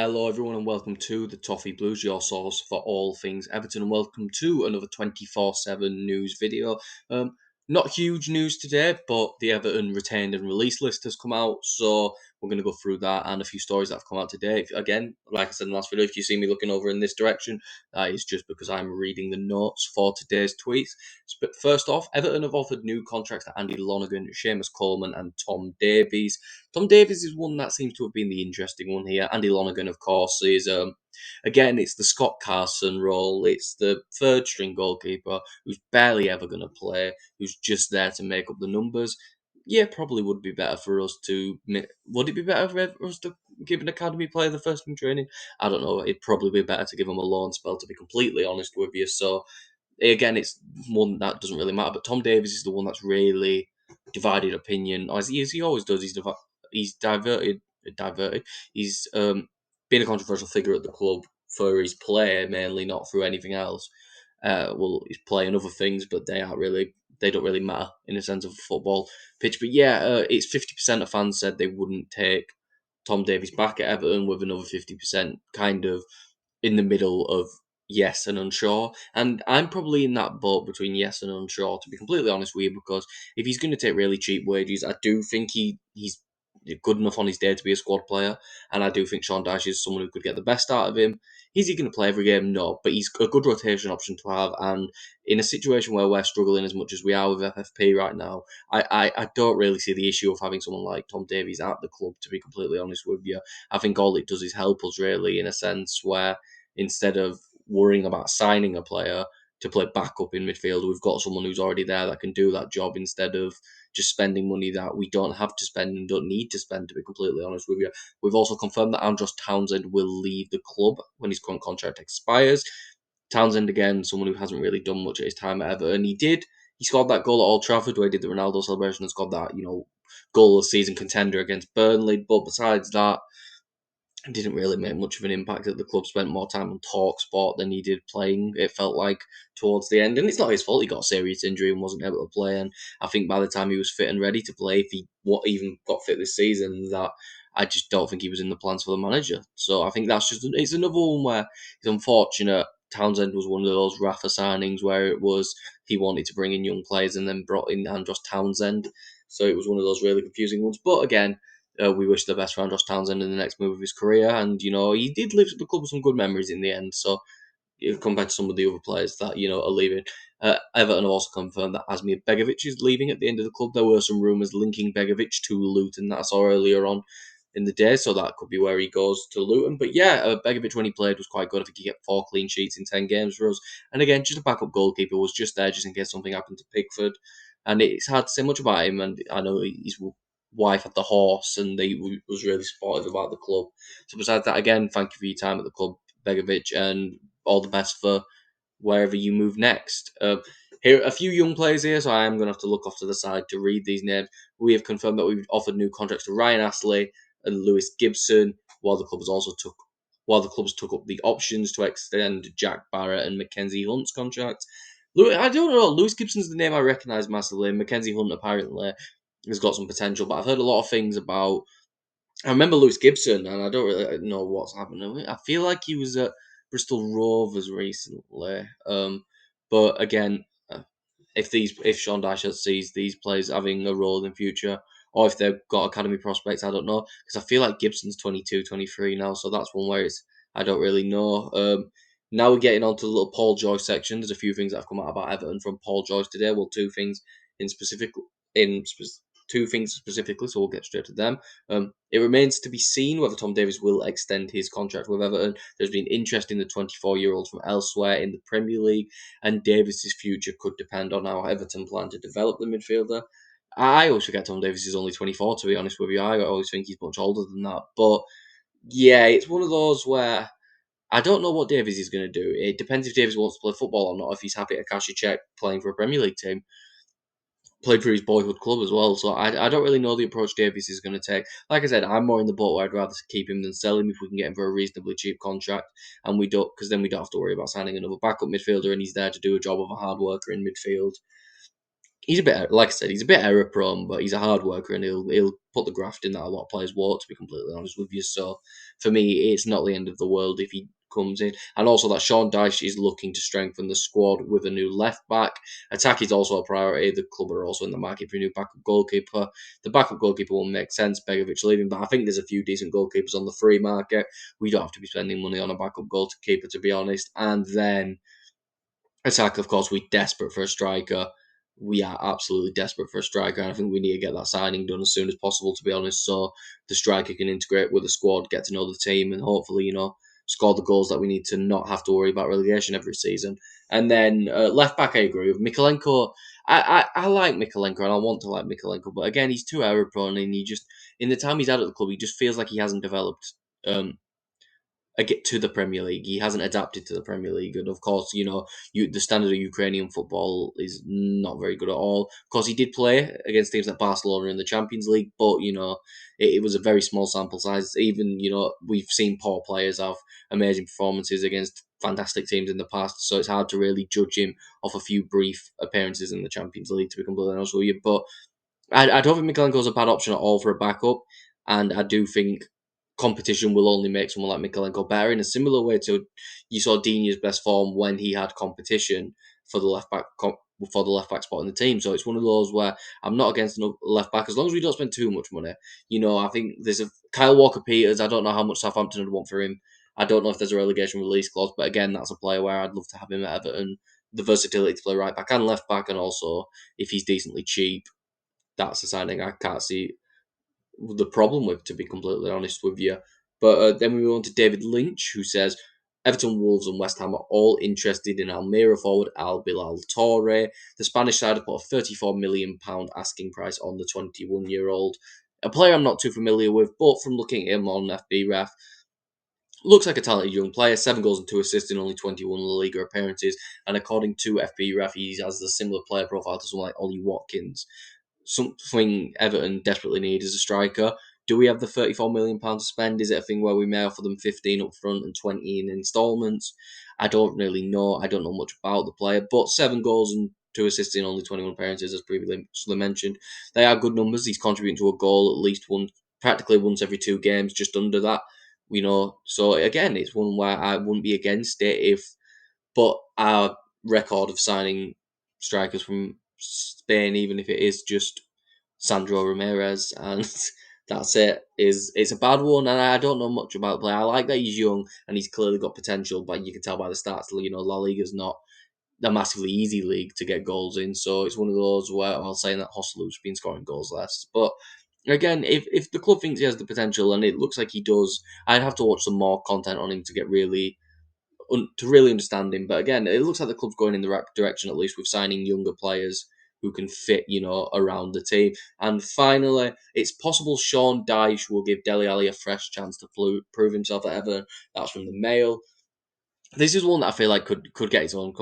Hello, everyone, and welcome to the Toffee Blues, your source for all things Everton, and welcome to another 24/7 news video. Not huge news today, but the Everton retained and release list has come out, so we're going to go through that and a few stories that have come out today. Again, like I said in the last video, if you see me looking over in this direction, that is just because I'm reading the notes for today's tweets. But first off, Everton have offered new contracts to Andy Lonergan, Seamus Coleman, and Tom Davies. Tom Davies is one that seems to have been the interesting one here. Andy Lonergan, of course, is again, it's the Scott Carson role. It's the third string goalkeeper who's barely ever going to play, who's just there to make up the numbers. Yeah, probably would be better for us to. Would it be better for us to give an academy player the first team training? I don't know. It'd probably be better to give him a loan spell, to be completely honest with you. So again, it's one that doesn't really matter. But Tom Davies is the one that's really divided opinion, as he always does. He's diverted. He's been a controversial figure at the club for his play mainly, not through anything else. Well, he's playing other things, but they don't really matter in the sense of a football pitch. But yeah, it's 50% of fans said they wouldn't take Tom Davies back at Everton, with another 50% kind of in the middle of yes and unsure. And I'm probably in that boat between yes and unsure, to be completely honest with you, because if he's going to take really cheap wages, I do think he's good enough on his day to be a squad player. And I do think Sean Dyche is someone who could get the best out of him. Is he going to play every game? No, but he's a good rotation option to have. And in a situation where we're struggling as much as we are with FFP right now, I don't really see the issue of having someone like Tom Davies at the club, to be completely honest with you. I think all it does is help us, really, in a sense where instead of worrying about signing a player to play backup in midfield, we've got someone who's already there that can do that job, instead of just spending money that we don't have to spend and don't need to spend, to be completely honest with you. We've also confirmed that Andros Townsend will leave the club when his current contract expires. Townsend, again, someone who hasn't really done much at his time at Everton. He scored that goal at Old Trafford where he did the Ronaldo celebration and scored that, goal of the season contender against Burnley. But besides that, didn't really make much of an impact at the club. Spent more time on talk sport than he did playing, it felt like, towards the end. And it's not his fault. He got a serious injury and wasn't able to play. And I think by the time he was fit and ready to play, if he even got fit this season, that I just don't think he was in the plans for the manager. So I think it's another one where it's unfortunate. Townsend was one of those Rafa signings where it was he wanted to bring in young players and then brought in Andros Townsend. So it was one of those really confusing ones. But again, we wish the best for Andros Townsend in the next move of his career. And, he did live at the club with some good memories in the end. So, compared to some of the other players that, are leaving. Everton have also confirmed that Asmir Begovic is leaving at the end of the club. There were some rumours linking Begovic to Luton that I saw earlier on in the day. So that could be where he goes to Luton. But yeah, Begovic, when he played, was quite good. I think he got 4 clean sheets in 10 games for us. And again, just a backup goalkeeper, was just there just in case something happened to Pickford. And it's hard to say much about him. And I know he's wife had the horse, and they was really supportive about the club. So besides that, again, thank you for your time at the club, Begovic, and all the best for wherever you move next. Here a few young players here, so I am going to have to look off to the side to read these names. We have confirmed that we've offered new contracts to Ryan Astley and Lewis Gibson, while the clubs took up the options to extend Jack Barrett and Mackenzie Hunt's contract. I don't know. Lewis Gibson's the name I recognise massively. Mackenzie Hunt apparently has got some potential, but I've heard a lot of things about. I remember Lewis Gibson, and I don't really know what's happening. I feel like he was at Bristol Rovers recently. But again, if Sean Dyche sees these players having a role in the future, or if they've got academy prospects, I don't know, because I feel like Gibson's 22, 23 now, so that's one where I don't really know. Now we're getting on to the little Paul Joyce section. There's a few things that have come out about Everton from Paul Joyce today. Well, two things specifically, so we'll get straight to them. It remains to be seen whether Tom Davies will extend his contract with Everton. There's been interest in the 24-year-old from elsewhere in the Premier League, and Davies' future could depend on how Everton plan to develop the midfielder. I always forget Tom Davies is only 24, to be honest with you. I always think he's much older than that. But yeah, it's one of those where I don't know what Davies is going to do. It depends if Davies wants to play football or not, if he's happy to cash a check playing for a Premier League team. Played for his boyhood club as well, so I don't really know the approach Davies is going to take. Like I said, I'm more in the boat where I'd rather keep him than sell him if we can get him for a reasonably cheap contract, and because then we don't have to worry about signing another backup midfielder, and he's there to do a job of a hard worker in midfield. he's a bit, like I said, he's a bit error prone, but he's a hard worker and he'll put the graft in that a lot of players won't, to be completely honest with you. So for me, it's not the end of the world if he comes in. And also that Sean Dyche is looking to strengthen the squad with a new left back. Attack is also a priority. The club are also in the market for a new backup goalkeeper. The backup goalkeeper will make sense, Begovic leaving, but I think there's a few decent goalkeepers on the free market. We don't have to be spending money on a backup goalkeeper, to be honest. And then Attack, of course, we're desperate for a striker. We are absolutely desperate for a striker, and I think we need to get that signing done as soon as possible, to be honest, so the striker can integrate with the squad, get to know the team, and hopefully, score the goals that we need to not have to worry about relegation every season. And then left back, I agree with Mikolenko. I like Mikolenko, and I want to like Mikolenko, but again, he's too error prone, and in the time he's out at the club, he just feels like he hasn't developed. Get to the Premier League. He hasn't adapted to the Premier League, and of course, the standard of Ukrainian football is not very good at all. Of course, he did play against teams like Barcelona in the Champions League, but it was a very small sample size. Even we've seen poor players have amazing performances against fantastic teams in the past, so it's hard to really judge him off a few brief appearances in the Champions League. To be completely honest with you, but I don't think Mikolenko's a bad option at all for a backup, and I do think competition will only make someone like Mikolenko better in a similar way to you saw Dini's best form when he had competition for the left back spot in the team. So it's one of those where I'm not against a left back as long as we don't spend too much money. I think there's a Kyle Walker Peters. I don't know how much Southampton would want for him. I don't know if there's a relegation release clause, but again, that's a player where I'd love to have him at Everton. The versatility to play right back and left back, and also if he's decently cheap, that's a signing I can't see the problem with, to be completely honest with you. But then we move on to David Lynch, who says Everton, Wolves, and West Ham are all interested in Almeria forward Al Bilal Toure. The Spanish side have put a £34 million asking price on the 21-year-old. A player I'm not too familiar with, but from looking at him on FBref, looks like a talented young player. 7 goals and 2 assists in only 21 La Liga appearances. And according to FBref, he has a similar player profile to someone like Ollie Watkins. Something Everton desperately need is a striker. Do we have the £34 million to spend? Is it a thing where we may offer them 15 up front and 20 in instalments? I don't really know. I don't know much about the player, but 7 goals and 2 assists in only 21 appearances, as previously mentioned. They are good numbers. He's contributing to a goal at least practically once every 2 games, just under that. So again, it's one where I wouldn't be against it but our record of signing strikers from Spain, even if it is just Sandro Ramirez, and that's it's a bad one. And I don't know much about the player. I like that he's young and he's clearly got potential, but you can tell by the stats, La Liga's not a massively easy league to get goals in. So it's one of those where I'm saying that Hoslu's been scoring goals less. But again, if the club thinks he has the potential, and it looks like he does, I'd have to watch some more content on him to get to really understand him. But again, it looks like the club's going in the right direction, at least with signing younger players who can fit, around the team. And finally, it's possible Sean Dyche will give Dele Alli a fresh chance to prove himself at Everton. That's from the Mail. This is one that I feel like could get its own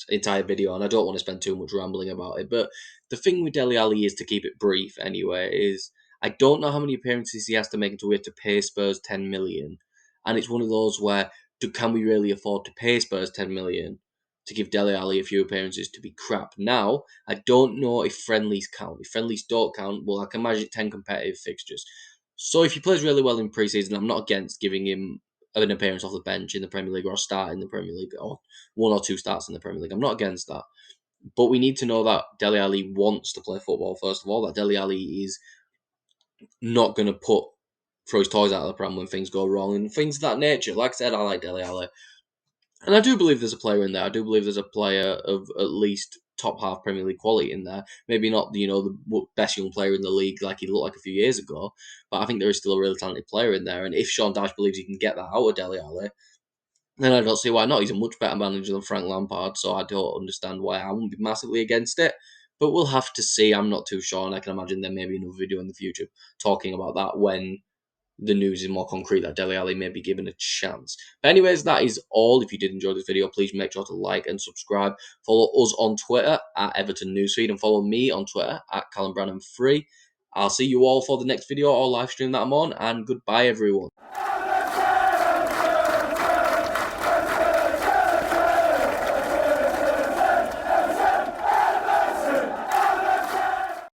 entire video, and I don't want to spend too much rambling about it. But the thing with Dele Alli is, to keep it brief anyway, is I don't know how many appearances he has to make until we have to pay Spurs 10 million, and it's one of those where can we really afford to pay Spurs 10 million to give Dele Alli a few appearances to be crap? Now I don't know if friendlies count. If friendlies don't count, well, I can imagine 10 competitive fixtures. So if he plays really well in pre-season, I'm not against giving him an appearance off the bench in the Premier League or a start in the Premier League or 1 or 2 starts in the Premier League. I'm not against that. But we need to know that Dele Alli wants to play football, first of all, that Dele Alli is not going to throw his toys out of the pram when things go wrong and things of that nature. Like I said, I like Dele Alli. And I do believe there's a player in there. I do believe there's a player of at least top half Premier League quality in there. Maybe not, the best young player in the league like he looked like a few years ago, but I think there is still a really talented player in there. And if Sean Dyche believes he can get that out of Dele Alli, then I don't see why not. He's a much better manager than Frank Lampard, so I don't understand why I wouldn't be massively against it. But we'll have to see. I'm not too sure, and I can imagine there may be another video in the future talking about that when the news is more concrete that Dele Alli may be given a chance. But anyways, that is all. If you did enjoy this video, please make sure to like and subscribe. Follow us on Twitter at Everton Newsfeed, and follow me on Twitter at Callum Branham 3. I'll see you all for the next video or live stream that I'm on, and goodbye everyone.